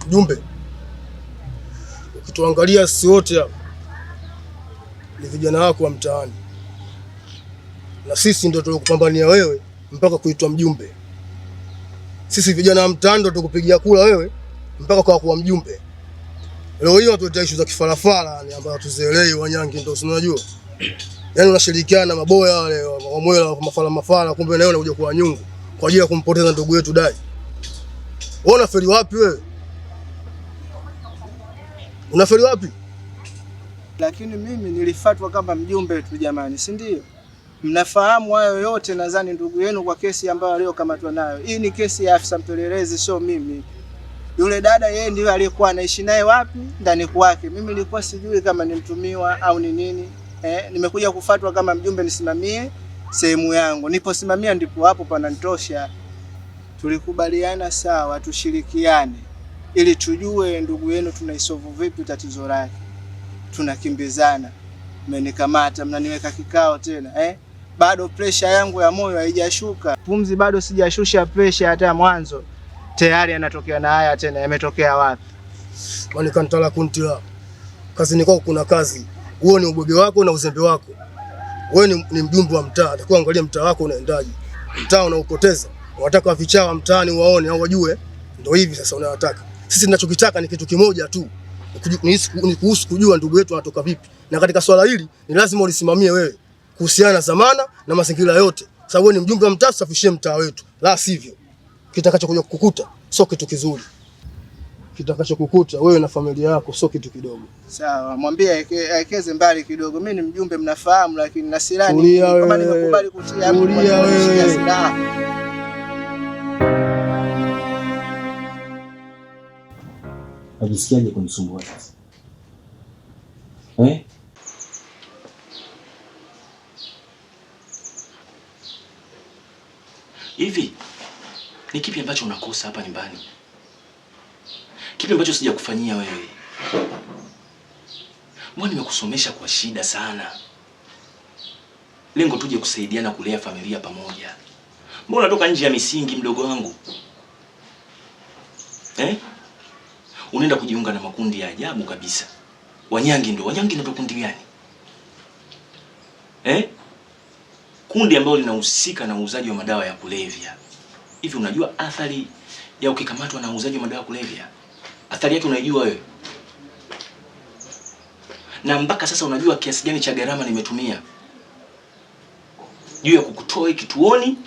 Mjumbe, ukituangalia sisi wote hapa ni vijana wako wa mtaani, na sisi ndio tulikupambania wewe mpaka kuitwa mjumbe. Sisi vijana wa mtaani ndio tukupigia kula wewe mpaka kwa kuwa mjumbe. Leo hiyo watu issue za kifarafara yani ambayo tuzielewi Wanyangi ndio unajua. Yaani unashirikiana na maboya wale wa mwela wa mafala kumbe na wewe unakuja kwa nyungu kwa ajili ya kumpoteza ndugu wetu Dai. Wewe unafeli wapi wewe? Unafeli wapi? Lakini mimi nilifuatwa kama mjumbe tu jamani, si ndio? Mnafahamu hayo yote, nadhani ndugu yenu kwa kesi ambayo aliyokamatwa nayo. Hii ni kesi ya afisa mpelelezi, sio mimi. Yule dada yeye ndiye aliyekuwa anaishi naye wapi? Ndani kwake. Mimi nilikuwa sijui kama ni mtumiwa au ni nini. Nimekuja kufuatwa kama mjumbe nisimamie sehemu yangu. Niposimamia ndipo hapo pananitosha. Tulikubaliana sawa tushirikiane ili tujue ndugu yenu tunaisolve vipi tatizo lake. Tunakimbizana. Mmenikamata, mnaniweka kikao tena, Bado pressure yangu ya moyo haijashuka. Pumzi bado sijashusha pressure hata mwanzo. Tayari anatokea na haya tena, yametokea wapi? Kwani kantala kuntila. Kazi ni kwako, kuna kazi. Huo ni ubwege wako na uzembe wako. Wewe ni mjumbe wa mtaa, atakuwa angalia mtaa wako unaendaje. Mtaa unaupoteza. Unataka vichawa mtaani waone au wajue. Ndio hivi sasa unayotaka. Sisi tunachokitaka ni kitu kimoja tu. Ni kuhusu kujua ndugu yetu anatoka vipi. Na katika swala hili ni lazima ulisimamie wewe kuhusiana na zamana na mazingira yote. Sababu wewe ni mjumbe wa mtaa, safishie mtaa wetu. La sivyo kitakachokuja kukukuta sio kitu kizuri. Kitakachokukuta wewe na familia yako sio kitu kidogo. Sawa, mwambie aekeze mbali kidogo. Mimi ni mjumbe mnafahamu, lakini na silani kama nimekubali kutia hapo kwa silaha. Unajisikiaje kunisumbua sasa? Hivi ni kipi ambacho unakosa hapa nyumbani? Kipi ambacho sijakufanyia wewe? Mbona nimekusomesha kwa shida sana. Lengo tuje kusaidiana kulea familia pamoja. Mbona unatoka nje ya misingi mdogo wangu? Unaenda kujiunga na makundi ya ajabu kabisa. Wanyangi ndio kundi gani? Kundi ambalo linahusika na uuzaji wa madawa ya kulevya. Hivi unajua athari ya ukikamatwa na uuzaji wa madawa ya kulevya? Athari yake unaijua wewe? Na mpaka sasa unajua kiasi gani cha gharama nimetumia juu ya kukutoa kituoni,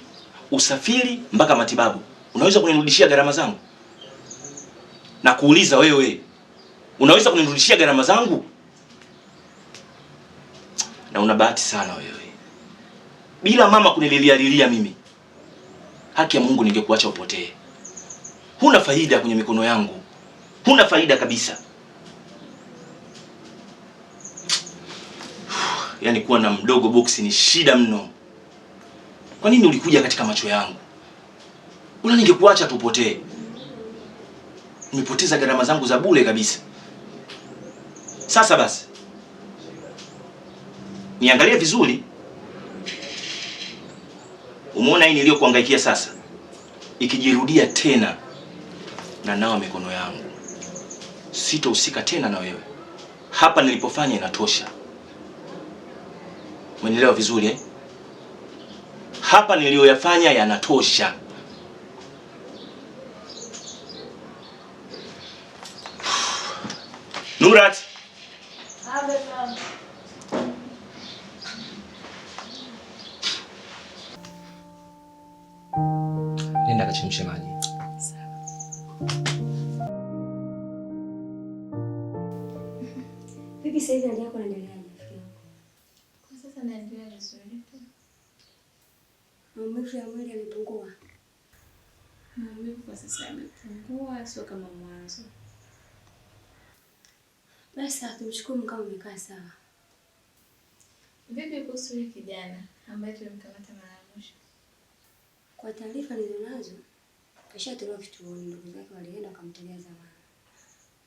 usafiri mpaka matibabu. Unaweza kunirudishia gharama zangu? Na kuuliza wewe, unaweza kunirudishia gharama zangu? Na una bahati sana wewe. Bila mama kunililia mimi, haki ya Mungu ningekuacha upotee. Huna faida kwenye mikono yangu. Huna faida kabisa. Yaani kuwa na mdogo boksi ni shida mno. Kwa nini ulikuja katika macho yangu? Una ningekuacha tupotee. Nimepoteza gharama zangu za bure kabisa. Sasa basi, niangalie vizuri. Umeona hii niliyokuhangaikia sasa? Ikijirudia tena na nawa mikono yangu, sitohusika tena na wewe. Hapa nilipofanya inatosha. Umenielewa vizuri Hapa niliyoyafanya yanatosha. Nurat. Nenda kachemshe maji. Sawa. Vipi sasa hivi hali yako inaendeleaje? Kwa sasa naendelea vizuri tu. Maumivu ya mwili yamepungua? Maumivu kwa sasa yamepungua, sio kama mwanzo. Basi tumshukuru kama umekaa sawa. Vipi kuhusu yule kijana ambaye tulimkamata mara ya mwisho? Kwa taarifa nilizonazo, kashatolewa kituoni, ndugu zake walienda wakamtolea zamana.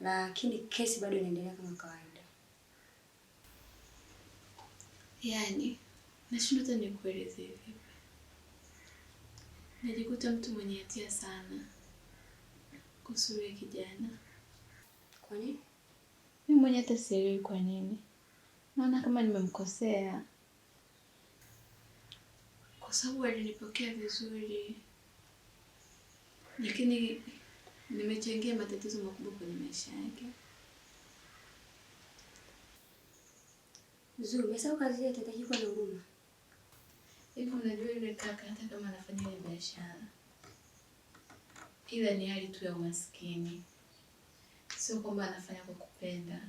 Lakini kesi bado inaendelea kama kawaida. Yaani, nashindwa hata nikueleze vipi. Najikuta mtu mwenye hatia sana kuhusu yule kijana. Kwa nini? Mimi mwenyewe hata sielewi kwa nini. Naona kama nimemkosea. Kwa sababu alinipokea vizuri. Lakini nimechangia matatizo makubwa kwenye maisha yake. Zuri, umesahau kazi yake hataki kuwa na huruma. Hivi unajua yule kaka hata kama anafanya ile biashara, ila ni hali tu ya umaskini. Sio kwamba anafanya kwa kupenda.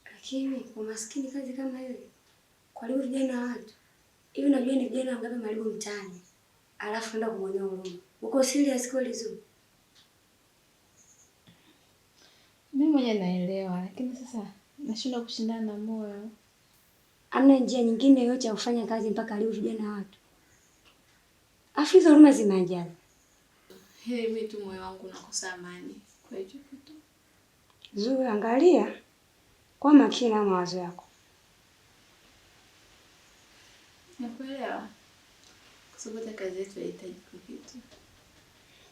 Lakini umaskini kazi kama hiyo, kwa leo vijana wa watu hivi, unajua ni vijana wangapi maribu mtaani, alafu nenda kumwonea huruma. Uko serious kweli Zuri? Mimi mwenyewe naelewa, lakini sasa nashindwa kushindana na moyo. Hamna njia nyingine yoyote ya kufanya kazi mpaka leo vijana wa watu. Afu hizo huruma zimeanjaza. Mimi tu moyo wangu unakosa amani kwa hiyo kitu. Zuri, angalia kwa makini na mawazo yako. Nakuelewa. Kwa sababu hata kazi yetu haihitaji kitu.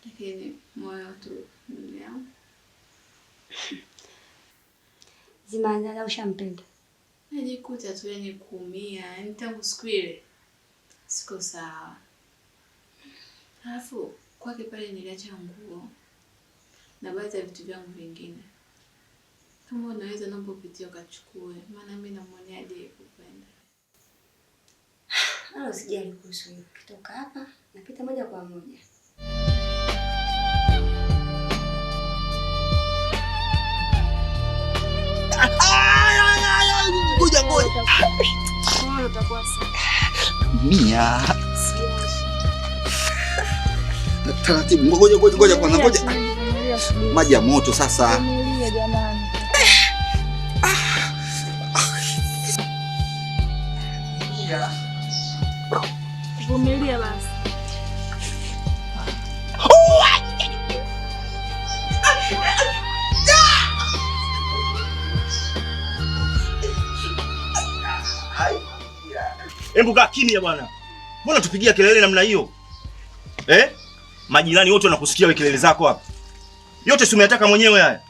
Lakini moyo tu ndugu yangu. Zimeanjaza, ushampenda? Najikuta tu yani kuumia, yani tangu siku ile siko sawa. Alafu kwake pale niliacha nguo na baadhi ya vitu vyangu vingine. Kama unaweza naomba upitie ukachukue, maana mimi namwonea hadi kupenda. Usijali kuhusu hiyo. Kitoka hapa napita moja kwa moja. Ngoja. Mia. Taratibu. Ngoja kwanza, ngoja. Maji ya moto sasa. Vumilia basi. Hebu kaa kimya bwana. Mbona tupigia kelele namna hiyo? Majirani wote wanakusikia wewe kelele zako hapa. Yote si umeyataka mwenyewe haya.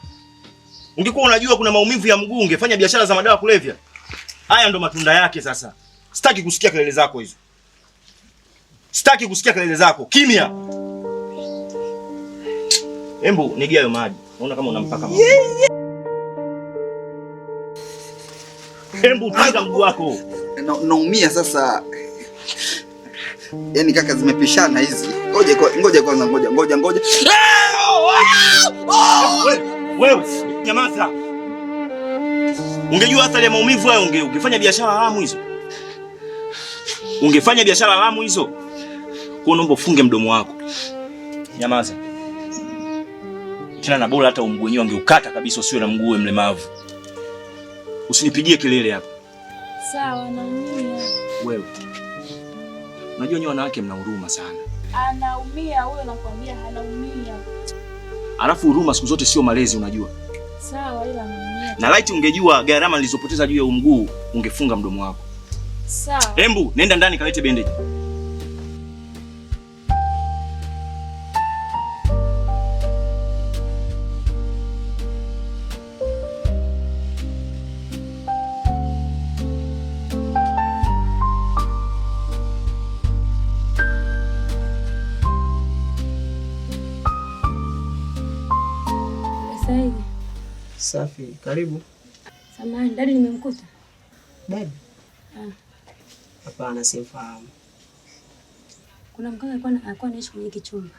Ungekuwa unajua kuna maumivu ya mguu ungefanya biashara za madawa kulevya. Haya ndo matunda yake sasa. Sitaki kusikia kelele zako hizo. Sitaki kusikia kelele zako. Kimya. Embu nigia hayo maji. Unaona kama unampaka maji. Embu tanga mguu wako. Naumia sasa. Yaani kaka zimepishana hizi. Ngoja kwanza. Wewe, nyamaza. Ungejua athari ya maumivu hayo ungefanya biashara haramu hizo. Ungefanya biashara haramu hizo. Kwa naomba ufunge mdomo wako. Nyamaza. Tena na bora hata mguu wenyewe angeukata kabisa usiwe na mguu mlemavu. Usinipigie kelele hapa. Sawa, naumia. Wewe. Unajua nyinyi wanawake mna huruma sana. Anaumia huyo, nakwambia anaumia. Alafu huruma siku zote sio malezi unajua. Sawa, ila anaumia. Na laiti ungejua gharama nilizopoteza juu ya mguu, ungefunga mdomo wako. Sawa. Embu, nenda ndani kalete bandage. Safi, karibu. Samahani, dadi nimemkuta. Dadi? Hapana, simfahamu. Kuna mkaka alikuwa anaishi kwenye kichumba.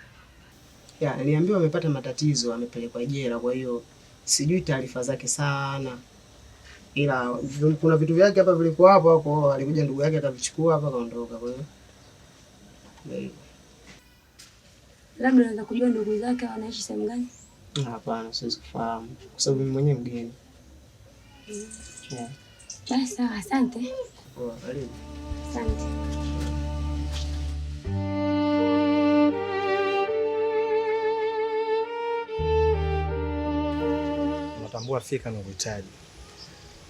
Aliambiwa amepata matatizo, amepelekwa jela, kwa hiyo sijui taarifa zake sana. Ila kuna vitu vyake hapa vilikuwa hapo, alikuja ndugu yake akavichukua hapa kaondoka, kwa hiyo. Labda unaweza kujua ndugu zake wanaishi sehemu gani? Hapana, siwezi kufahamu kwa sababu mimi mwenyewe mgeni. Basi sawa, asante. Poa, karibu. Asante. Natambua fika na kuhitaji.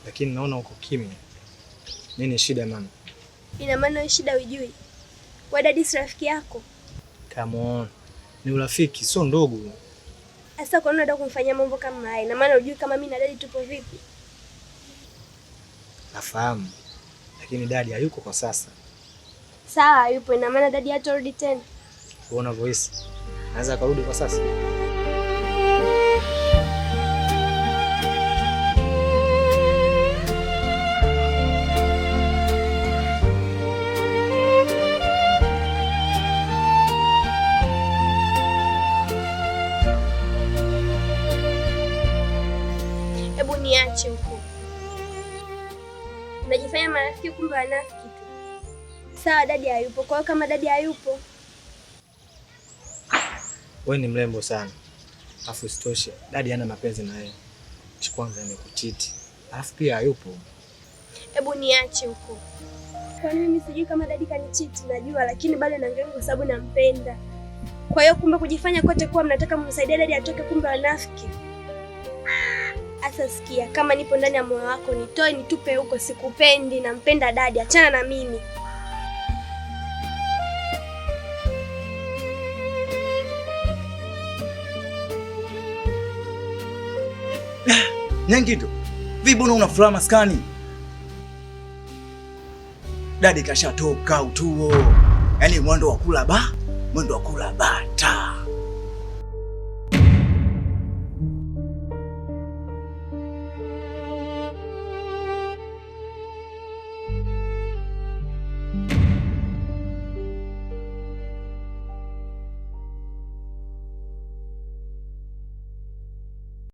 Lakini naona uko kimya. Nini shida mama? Ina maana shida hujui. Wewe dadi si rafiki yako? Come on. Ni urafiki, sio ndugu. Sasa kwa nini unataka kumfanyia mambo kama haya? Na maana unajui kama mimi na dadi tupo vipi? Nafahamu. Lakini dadi hayuko kwa sasa. Sawa, hayupo. Ina maana dadi hatarudi tena. Unaona voice? Anaweza kurudi kwa sasa. Hebu niache huko. Unajifanya marafiki kumbe wanafiki tu. Sawa, dadi hayupo. Kwa hiyo kama dadi hayupo, wewe ni mrembo sana. Alafu isitoshe, dadi hana mapenzi na wewe. Kwanza amekuchiti. Alafu pia hayupo. hebu niache huko. Kwa nini mimi sijui kama dadi kanichiti? Najua, lakini bado naangalia kwa sababu nampenda. Kwa hiyo kumbe kujifanya kote kuwa mnataka mumsaidie dadi atoke, kumbe wanafiki. Asa sikia, kama nipo ndani ya moyo wako nitoe nitupe huko, sikupendi, nampenda dadi, achana na mimi. Nyangito, vipi mbona una furaha maskani? Dadi kashatoka utuo. Yaani mwendo wa kula ba, mwendo wa kula bata.